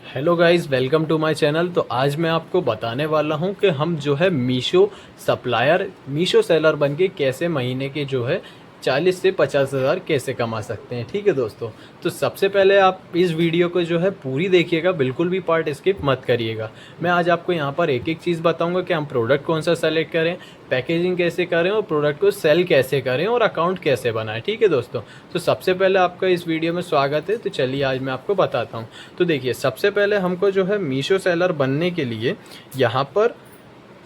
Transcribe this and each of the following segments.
Hello guys, welcome to my channel. तो आज मैं आपको बताने वाला हूं कि हम जो है मीशो सप्लायर, मीशो सेलर बन के कैसे महीने के जो है 40 से 50 हज़ार कैसे कमा सकते हैं। ठीक है दोस्तों, तो सबसे पहले आप इस वीडियो को जो है पूरी देखिएगा, बिल्कुल भी पार्ट स्किप मत करिएगा। मैं आज आपको यहाँ पर एक एक चीज़ बताऊँगा कि हम प्रोडक्ट कौन सा सेलेक्ट करें, पैकेजिंग कैसे करें और प्रोडक्ट को सेल कैसे करें और अकाउंट कैसे बनाएं। ठीक है दोस्तों, तो सबसे पहले आपका इस वीडियो में स्वागत है। तो चलिए आज मैं आपको बताता हूँ। तो देखिए, सबसे पहले हमको जो है मीशो सेलर बनने के लिए यहाँ पर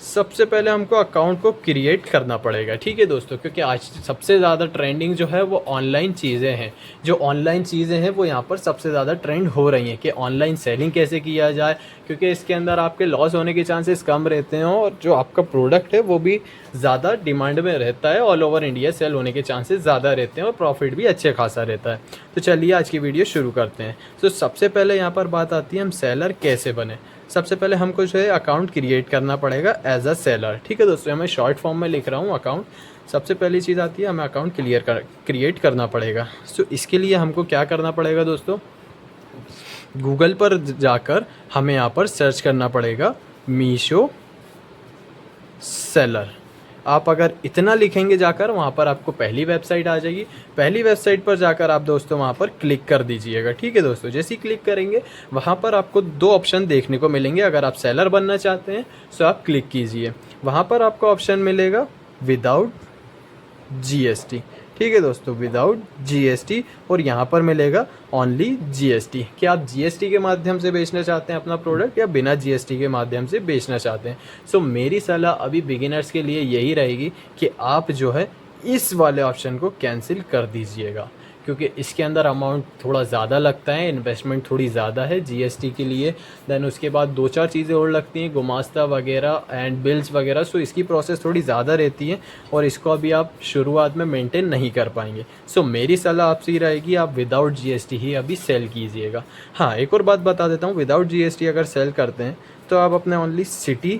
सबसे पहले हमको अकाउंट को क्रिएट करना पड़ेगा। ठीक है दोस्तों, क्योंकि आज सबसे ज़्यादा ट्रेंडिंग जो है वो ऑनलाइन चीज़ें हैं। जो ऑनलाइन चीज़ें हैं वो यहाँ पर सबसे ज़्यादा ट्रेंड हो रही हैं कि ऑनलाइन सेलिंग कैसे किया जाए, क्योंकि इसके अंदर आपके लॉस होने के चांसेस कम रहते हैं और जो आपका प्रोडक्ट है वो भी ज़्यादा डिमांड में रहता है। ऑल ओवर इंडिया सेल होने के चांसेस ज़्यादा रहते हैं और प्रॉफिट भी अच्छे खासा रहता है। तो चलिए आज की वीडियो शुरू करते हैं। तो सबसे पहले यहाँ पर बात आती है हम सेलर कैसे बने। सबसे पहले हमको जो है अकाउंट क्रिएट करना पड़ेगा एज अ सेलर। ठीक है दोस्तों, मैं शॉर्ट फॉर्म में लिख रहा हूँ अकाउंट। सबसे पहली चीज़ आती है हमें अकाउंट क्रिएट करना पड़ेगा। सो इसके लिए हमको क्या करना पड़ेगा दोस्तों, गूगल पर जाकर हमें यहाँ पर सर्च करना पड़ेगा मीशो सेलर। आप अगर इतना लिखेंगे जाकर, वहाँ पर आपको पहली वेबसाइट आ जाएगी। पहली वेबसाइट पर जाकर आप दोस्तों वहाँ पर क्लिक कर दीजिएगा। ठीक है दोस्तों, जैसे ही क्लिक करेंगे वहाँ पर आपको दो ऑप्शन देखने को मिलेंगे। अगर आप सेलर बनना चाहते हैं तो आप क्लिक कीजिए। वहाँ पर आपको ऑप्शन मिलेगा विदाउट जीएसटी। ठीक है दोस्तों, विदाउट जीएसटी, और यहाँ पर मिलेगा ओनली जीएसटी। कि आप जीएसटी के माध्यम से बेचना चाहते हैं अपना प्रोडक्ट या बिना जीएसटी के माध्यम से बेचना चाहते हैं। सो मेरी सलाह अभी बिगिनर्स के लिए यही रहेगी कि आप जो है इस वाले ऑप्शन को कैंसिल कर दीजिएगा, क्योंकि इसके अंदर अमाउंट थोड़ा ज़्यादा लगता है, इन्वेस्टमेंट थोड़ी ज़्यादा है जीएसटी के लिए। देन उसके बाद दो चार चीज़ें और लगती हैं, गुमास्ता वगैरह एंड बिल्स वगैरह। सो इसकी प्रोसेस थोड़ी ज़्यादा रहती है और इसको अभी आप शुरुआत में मेंटेन नहीं कर पाएंगे। सो मेरी सलाह आपसे ही रहेगी, आप विदाउट जीएसटी ही अभी सेल कीजिएगा। हाँ, एक और बात बता देता हूँ, विदाउट जीएसटी अगर सेल करते हैं तो आप अपने ओनली सिटी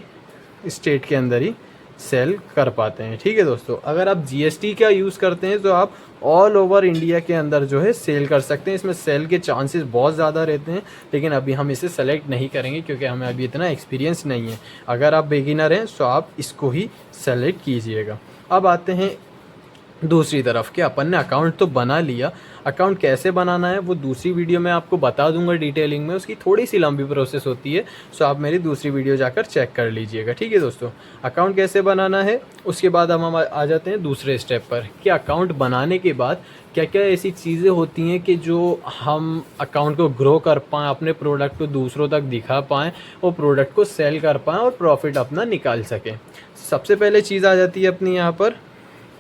स्टेट के अंदर ही सेल कर पाते हैं। ठीक है दोस्तों, अगर आप जीएसटी का यूज़ करते हैं तो आप ऑल ओवर इंडिया के अंदर जो है सेल कर सकते हैं। इसमें सेल के चांसेस बहुत ज़्यादा रहते हैं, लेकिन अभी हम इसे सेलेक्ट नहीं करेंगे क्योंकि हमें अभी इतना एक्सपीरियंस नहीं है। अगर आप बिगिनर हैं तो आप इसको ही सेलेक्ट कीजिएगा। अब आते हैं दूसरी तरफ कि अपन ने अकाउंट तो बना लिया, अकाउंट कैसे बनाना है वो दूसरी वीडियो में आपको बता दूंगा डिटेलिंग में। उसकी थोड़ी सी लंबी प्रोसेस होती है, सो आप मेरी दूसरी वीडियो जाकर चेक कर लीजिएगा। ठीक है दोस्तों, अकाउंट कैसे बनाना है उसके बाद हम आ जाते हैं दूसरे स्टेप पर कि अकाउंट बनाने के बाद क्या क्या ऐसी चीज़ें होती हैं कि जो हम अकाउंट को ग्रो कर पाएँ, अपने प्रोडक्ट को दूसरों तक दिखा पाएँ और प्रोडक्ट को सेल कर पाएँ और प्रॉफिट अपना निकाल सकें। सबसे पहले चीज़ आ जाती है अपनी यहाँ पर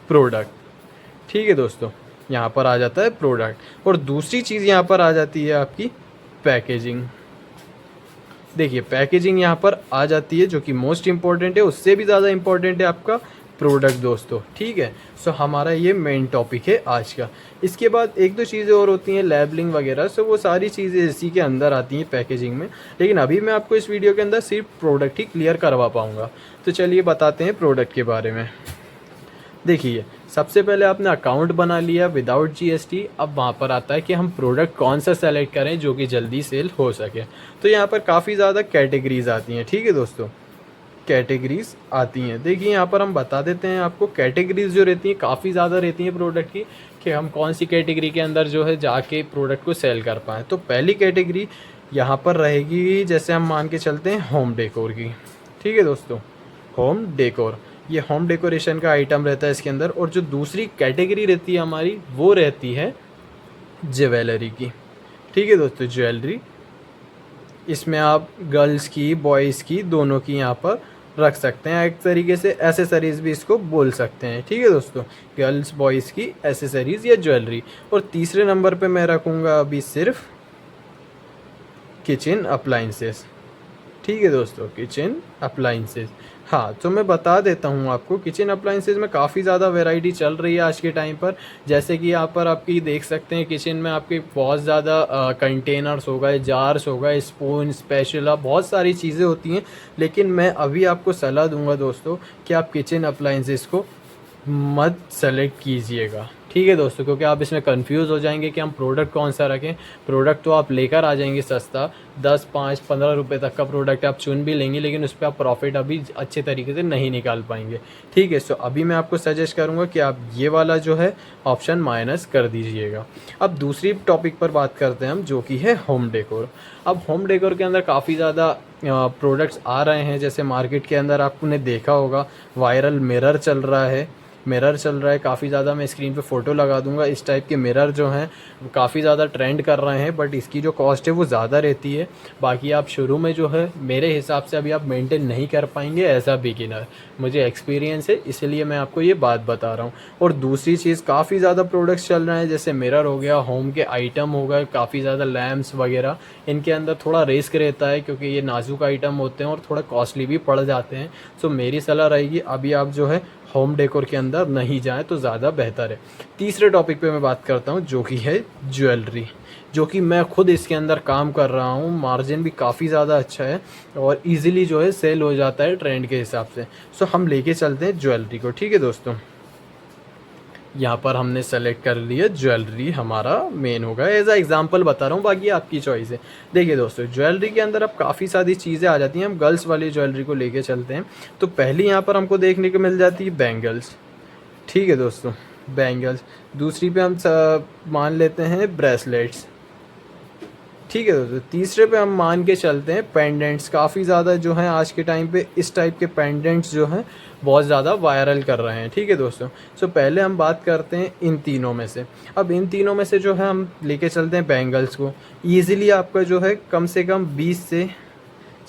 प्रोडक्ट। ठीक है दोस्तों, यहाँ पर आ जाता है प्रोडक्ट, और दूसरी चीज़ यहाँ पर आ जाती है आपकी पैकेजिंग। देखिए, पैकेजिंग यहाँ पर आ जाती है जो कि मोस्ट इम्पॉर्टेंट है, उससे भी ज़्यादा इम्पॉर्टेंट है आपका प्रोडक्ट दोस्तों। ठीक है, सो हमारा ये मेन टॉपिक है आज का। इसके बाद एक दो चीज़ें और होती हैं, लेबलिंग वगैरह। सो वो सारी चीज़ें इसी के अंदर आती हैं पैकेजिंग में, लेकिन अभी मैं आपको इस वीडियो के अंदर सिर्फ प्रोडक्ट ही क्लियर करवा पाऊँगा। तो चलिए बताते हैं प्रोडक्ट के बारे में। देखिए, सबसे पहले आपने अकाउंट बना लिया विदाउट जीएसटी। अब वहाँ पर आता है कि हम प्रोडक्ट कौन सा सेलेक्ट करें जो कि जल्दी सेल हो सके। तो यहाँ पर काफ़ी ज़्यादा कैटेगरीज आती हैं। ठीक है दोस्तों, कैटेगरीज आती हैं। देखिए, यहाँ पर हम बता देते हैं आपको, कैटेगरीज जो रहती हैं काफ़ी ज़्यादा रहती हैं प्रोडक्ट की, कि हम कौन सी कैटेगरी के अंदर जो है जाके प्रोडक्ट को सेल कर पाएँ। तो पहली कैटेगरी यहाँ पर रहेगी, जैसे हम मान के चलते हैं होम डेकोर की। ठीक है दोस्तों, होम डेकोर, ये होम डेकोरेशन का आइटम रहता है इसके अंदर। और जो दूसरी कैटेगरी रहती है हमारी वो रहती है ज्वेलरी की। ठीक है दोस्तों, ज्वेलरी, इसमें आप गर्ल्स की बॉयज़ की दोनों की यहाँ पर रख सकते हैं। एक तरीके से एसेसरीज़ भी इसको बोल सकते हैं। ठीक है दोस्तों, गर्ल्स बॉयज़ की एसेसरीज़ या ज्वेलरी। और तीसरे नंबर पे मैं रखूँगा अभी सिर्फ किचन अप्लाइंसेस। ठीक है दोस्तों, किचन अप्लाइंसेस। हाँ, तो मैं बता देता हूँ आपको, किचन अप्लाइंसेस में काफ़ी ज़्यादा वैरायटी चल रही है आज के टाइम पर। जैसे कि यहाँ पर आपकी देख सकते हैं, किचन में आपके बहुत ज़्यादा कंटेनर्स हो गए, जार्स हो गए, स्पून, स्पैचुला, बहुत सारी चीज़ें होती हैं। लेकिन मैं अभी आपको सलाह दूंगा दोस्तों कि आप किचन अप्लाइंसेस को मत सेलेक्ट कीजिएगा। ठीक है दोस्तों, क्योंकि आप इसमें कंफ्यूज हो जाएंगे कि हम प्रोडक्ट कौन सा रखें। प्रोडक्ट तो आप लेकर आ जाएंगे सस्ता, 10, 5, 15 रुपये तक का प्रोडक्ट आप चुन भी लेंगे, लेकिन उस पर आप प्रॉफिट अभी अच्छे तरीके से नहीं निकाल पाएंगे। ठीक है, सो अभी मैं आपको सजेस्ट करूँगा कि आप ये वाला जो है ऑप्शन माइनस कर दीजिएगा। अब दूसरी टॉपिक पर बात करते हैं हम, जो कि है होम डेकोर। अब होम डेकोर के अंदर काफ़ी ज़्यादा प्रोडक्ट्स आ रहे हैं। जैसे मार्केट के अंदर आपने देखा होगा वायरल मिरर चल रहा है, काफ़ी ज़्यादा। मैं स्क्रीन पे फ़ोटो लगा दूंगा। इस टाइप के मिरर जो हैं काफ़ी ज़्यादा ट्रेंड कर रहे हैं, बट इसकी जो कॉस्ट है वो ज़्यादा रहती है। बाकी आप शुरू में जो है मेरे हिसाब से अभी आप मेंटेन नहीं कर पाएंगे एज अ बिगिनर, मुझे एक्सपीरियंस है इसलिए मैं आपको ये बात बता रहा हूँ। और दूसरी चीज़, काफ़ी ज़्यादा प्रोडक्ट्स चल रहे हैं, जैसे मिरर हो गया, होम के आइटम हो गए, काफ़ी ज़्यादा लैम्प्स वगैरह। इनके अंदर थोड़ा रिस्क रहता है क्योंकि ये नाजुक आइटम होते हैं और थोड़ा कॉस्टली भी पड़ जाते हैं। सो मेरी सलाह रहेगी अभी आप जो है होम डेकोर के अंदर नहीं जाएं तो ज़्यादा बेहतर है। तीसरे टॉपिक पे मैं बात करता हूँ, जो कि है ज्वेलरी, जो कि मैं खुद इसके अंदर काम कर रहा हूँ। मार्जिन भी काफ़ी ज़्यादा अच्छा है और इजीली जो है सेल हो जाता है ट्रेंड के हिसाब से। सो हम लेके चलते हैं ज्वेलरी को। ठीक है दोस्तों, यहाँ पर हमने सेलेक्ट कर लिया ज्वेलरी, हमारा मेन होगा। एज अ एग्जांपल बता रहा हूँ, बाकी आपकी चॉइस है। देखिए दोस्तों, ज्वेलरी के अंदर अब काफ़ी सारी चीज़ें आ जाती हैं। हम गर्ल्स वाली ज्वेलरी को लेके चलते हैं। तो पहली यहाँ पर हमको देखने को मिल जाती है बैंगल्स। ठीक है दोस्तों, बैंगल्स। दूसरी पे हम मान लेते हैं ब्रेसलेट्स। ठीक है दोस्तों, तीसरे पे हम मान के चलते हैं पेंडेंट्स। काफ़ी ज़्यादा जो है आज के टाइम पे इस टाइप के पेंडेंट्स जो हैं बहुत ज़्यादा वायरल कर रहे हैं। ठीक है दोस्तों, सो पहले हम बात करते हैं इन तीनों में से। अब इन तीनों में से जो है हम लेके चलते हैं बैंगल्स को। ईज़िली आपका जो है कम से कम 20 से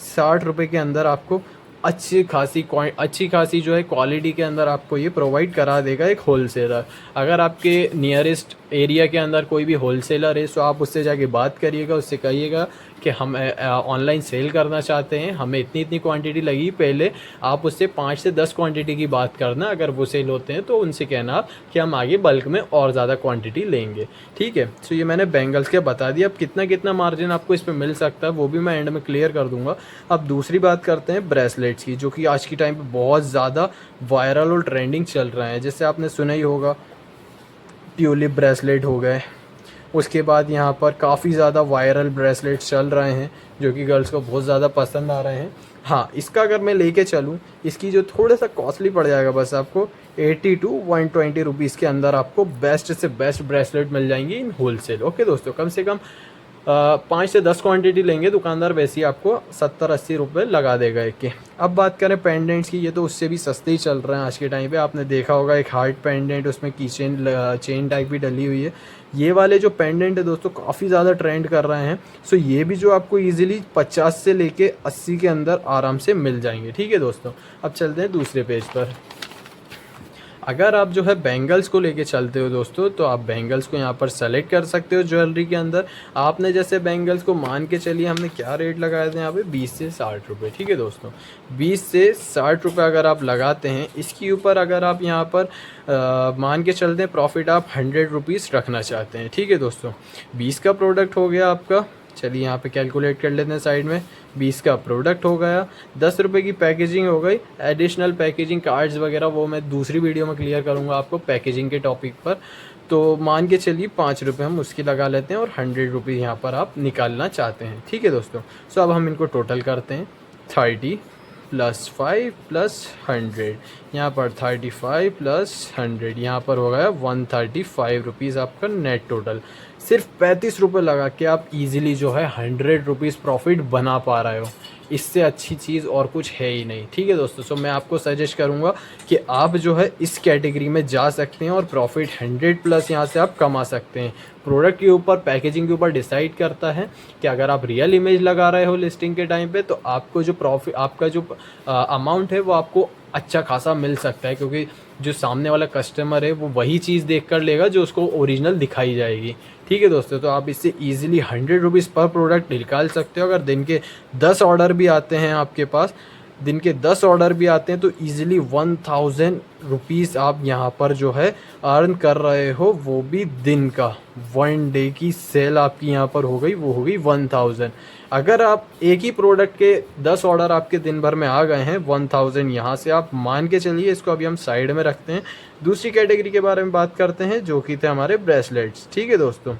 60 रुपये के अंदर आपको अच्छी खासी जो है क्वालिटी के अंदर आपको ये प्रोवाइड करा देगा एक होलसेलर। अगर आपके नियरेस्ट एरिया के अंदर कोई भी होलसेलर है तो आप उससे जाके बात करिएगा, उससे कहिएगा कि हम ऑनलाइन सेल करना चाहते हैं, हमें इतनी इतनी क्वांटिटी लगी। पहले आप उससे 5 से 10 क्वांटिटी की बात करना। अगर वो सेल होते हैं तो उनसे कहना आप कि हम आगे बल्क में और ज़्यादा क्वांटिटी लेंगे। ठीक है, सो ये मैंने बैंगल्स के बता दिया। अब कितना कितना मार्जिन आपको इस पर मिल सकता है वो भी मैं एंड में क्लियर कर दूंगा। अब दूसरी बात करते हैं ब्रेसलेट्स की, जो कि आज की टाइम पर बहुत ज़्यादा वायरल और ट्रेंडिंग चल रहा है। जैसे आपने सुना ही होगा, ट्यूलिप ब्रेसलेट हो गए। उसके बाद यहाँ पर काफ़ी ज़्यादा वायरल ब्रेसलेट्स चल रहे हैं जो कि गर्ल्स को बहुत ज़्यादा पसंद आ रहे हैं। हाँ, इसका अगर मैं लेके चलूँ, इसकी जो थोड़ा सा कॉस्टली पड़ जाएगा, बस आपको 80 to 120 रुपीज़ के अंदर आपको बेस्ट से बेस्ट ब्रेसलेट मिल जाएंगी इन होलसेल। ओके दोस्तों, कम से कम 5 से 10 क्वांटिटी लेंगे दुकानदार, वैसे ही आपको 70-80 रुपये लगा देगा एक के। अब बात करें पेंडेंट्स की, ये तो उससे भी सस्ते ही चल रहे हैं आज के टाइम पे। आपने देखा होगा एक हार्ट पेंडेंट, उसमें की चेन टाइप भी डली हुई है। ये वाले जो पेंडेंट है दोस्तों काफ़ी ज़्यादा ट्रेंड कर रहे हैं। सो ये भी जो आपको इजीली 50 से लेके 80 के अंदर आराम से मिल जाएंगे। ठीक है दोस्तों, अब चलते हैं दूसरे पेज पर। अगर आप जो है बैंगल्स को लेके चलते हो दोस्तों, तो आप बैंगल्स को यहाँ पर सेलेक्ट कर सकते हो ज्वेलरी के अंदर। आपने जैसे बैंगल्स को मान के चलिए, हमने क्या रेट लगाए थे यहाँ पे, 20 से 60 रुपये। ठीक है दोस्तों, 20 से 60 रुपये अगर आप लगाते हैं, इसके ऊपर अगर आप यहाँ पर मान के चलते हैं प्रॉफिट आप 100 रुपीज़ रखना चाहते हैं। ठीक है दोस्तों, 20 का प्रोडक्ट हो गया आपका। चलिए यहाँ पे कैलकुलेट कर लेते हैं साइड में। 20 का प्रोडक्ट हो गया, 10 रुपये की पैकेजिंग हो गई। एडिशनल पैकेजिंग कार्ड्स वगैरह वो मैं दूसरी वीडियो में क्लियर करूँगा आपको पैकेजिंग के टॉपिक पर। तो मान के चलिए 5 रुपये हम उसकी लगा लेते हैं और 100 रुपीज़ यहाँ पर आप निकालना चाहते हैं। ठीक है दोस्तों, सो अब हम इनको टोटल करते हैं। 30 + 5 + 100, यहाँ पर 35 + 100, यहाँ पर हो गया 135 रुपीज़ आपका नेट टोटल। सिर्फ 35 रुपये लगा के आप इजीली जो है 100 रुपीज़ प्रॉफिट बना पा रहे हो। इससे अच्छी चीज़ और कुछ है ही नहीं। ठीक है दोस्तों, सो मैं आपको सजेस्ट करूँगा कि आप जो है इस कैटेगरी में जा सकते हैं और प्रॉफिट 100+ यहाँ से आप कमा सकते हैं। प्रोडक्ट के ऊपर, पैकेजिंग के ऊपर डिसाइड करता है कि अगर आप रियल इमेज लगा रहे हो लिस्टिंग के टाइम पे, तो आपको जो प्रॉफिट, आपका जो अमाउंट है वो आपको अच्छा खासा मिल सकता है, क्योंकि जो सामने वाला कस्टमर है वो वही चीज़ देख कर लेगा जो उसको ओरिजिनल दिखाई जाएगी। ठीक है दोस्तों, तो आप इससे ईजिली 100 रुपीज़ पर प्रोडक्ट निकाल सकते हो। अगर दिन के 10 ऑर्डर भी आते हैं आपके पास, दिन के 10 ऑर्डर भी आते हैं तो ईजिली 1000 रुपीज़ आप यहाँ पर जो है अर्न कर रहे हो, वो भी दिन का। 1 डे की सेल आपकी यहाँ पर हो गई, वो हो गई 1000। अगर आप एक ही प्रोडक्ट के 10 ऑर्डर आपके दिन भर में आ गए हैं, 1000 यहाँ से आप मान के चलिए। इसको अभी हम साइड में रखते हैं, दूसरी कैटेगरी के बारे में बात करते हैं जो कि थे हमारे ब्रेसलेट्स। ठीक है दोस्तों,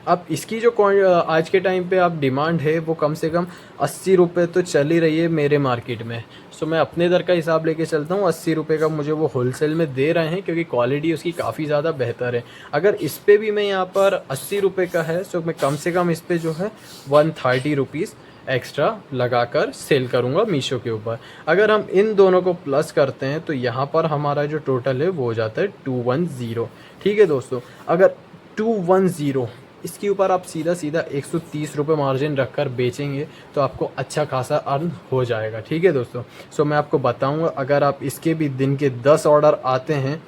अब इसकी जो आज के टाइम पे आप डिमांड है वो कम से कम 80 रुपये तो चल ही रही है मेरे मार्केट में। सो मैं अपने दर का हिसाब लेके चलता हूँ, 80 रुपये का मुझे वो होलसेल में दे रहे हैं क्योंकि क्वालिटी उसकी काफ़ी ज़्यादा बेहतर है। अगर इस पर भी मैं यहाँ पर 80 रुपये का है, सो मैं कम से कम इस पर जो है 130 रुपीज़ एक्स्ट्रा लगाकर सेल करूँगा मीशो के ऊपर। अगर हम इन दोनों को प्लस करते हैं तो यहाँ पर हमारा जो टोटल है वो हो जाता है 210। ठीक है दोस्तों, अगर 210 इसके ऊपर आप सीधा 130 रुपये मार्जिन रखकर बेचेंगे तो आपको अच्छा खासा अर्न हो जाएगा। ठीक है दोस्तों, सो मैं आपको बताऊंगा, अगर आप इसके भी दिन के 10 ऑर्डर आते हैं,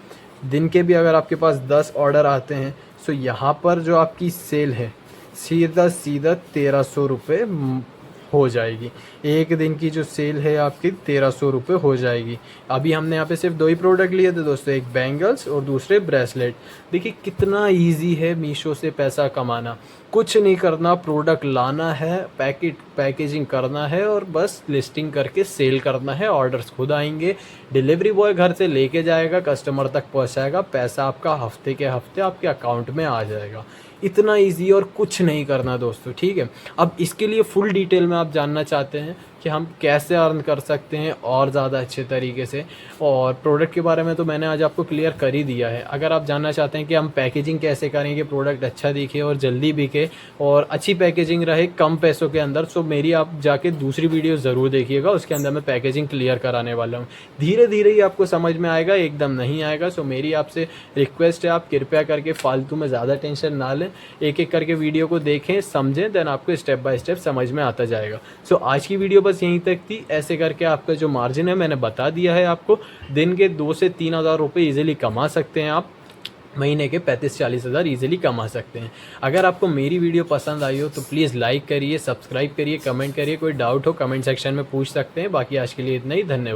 दिन के भी अगर आपके पास 10 ऑर्डर आते हैं, सो यहाँ पर जो आपकी सेल है सीधा 1300 रुपये हो जाएगी। एक दिन की जो सेल है आपकी 1300 रुपये हो जाएगी। अभी हमने यहाँ पे सिर्फ 2 ही प्रोडक्ट लिए थे दोस्तों, एक बैंगल्स और दूसरे ब्रेसलेट। देखिए कितना इजी है मीशो से पैसा कमाना। कुछ नहीं करना, प्रोडक्ट लाना है, पैकेजिंग करना है और बस लिस्टिंग करके सेल करना है। ऑर्डर्स खुद आएंगे, डिलीवरी बॉय घर से लेके जाएगा, कस्टमर तक पहुँचाएगा, पैसा आपका हफ्ते के हफ्ते आपके अकाउंट में आ जाएगा। इतना इजी और कुछ नहीं करना दोस्तों। ठीक है, अब इसके लिए फुल डिटेल में आप जानना चाहते हैं कि हम कैसे अर्न कर सकते हैं और ज़्यादा अच्छे तरीके से, और प्रोडक्ट के बारे में तो मैंने आज आपको क्लियर कर ही दिया है। अगर आप जानना चाहते हैं कि हम पैकेजिंग कैसे करें कि प्रोडक्ट अच्छा दिखे और जल्दी बिके और अच्छी पैकेजिंग रहे कम पैसों के अंदर, सो मेरी आप जाके दूसरी वीडियो ज़रूर देखिएगा, उसके अंदर मैं पैकेजिंग क्लियर कराने वाला हूँ। धीरे धीरे ही आपको समझ में आएगा, एकदम नहीं आएगा। सो मेरी आपसे रिक्वेस्ट है, आप कृपया करके फालतू में ज़्यादा टेंशन ना लें, एक एक करके वीडियो को देखें, समझें, देन आपको स्टेप बाय स्टेप समझ में आता जाएगा। सो आज की वीडियो बस यहीं तक थी। ऐसे करके आपका जो मार्जिन है मैंने बता दिया है आपको। दिन के 2 से 3 हज़ार रुपये ईजिली कमा सकते हैं आप, महीने के 35-40 हज़ार ईजिली कमा सकते हैं। अगर आपको मेरी वीडियो पसंद आई हो तो प्लीज़ लाइक करिए, सब्सक्राइब करिए, कमेंट करिए। कोई डाउट हो कमेंट सेक्शन में पूछ सकते हैं। बाकी आज के लिए इतना ही, धन्यवाद।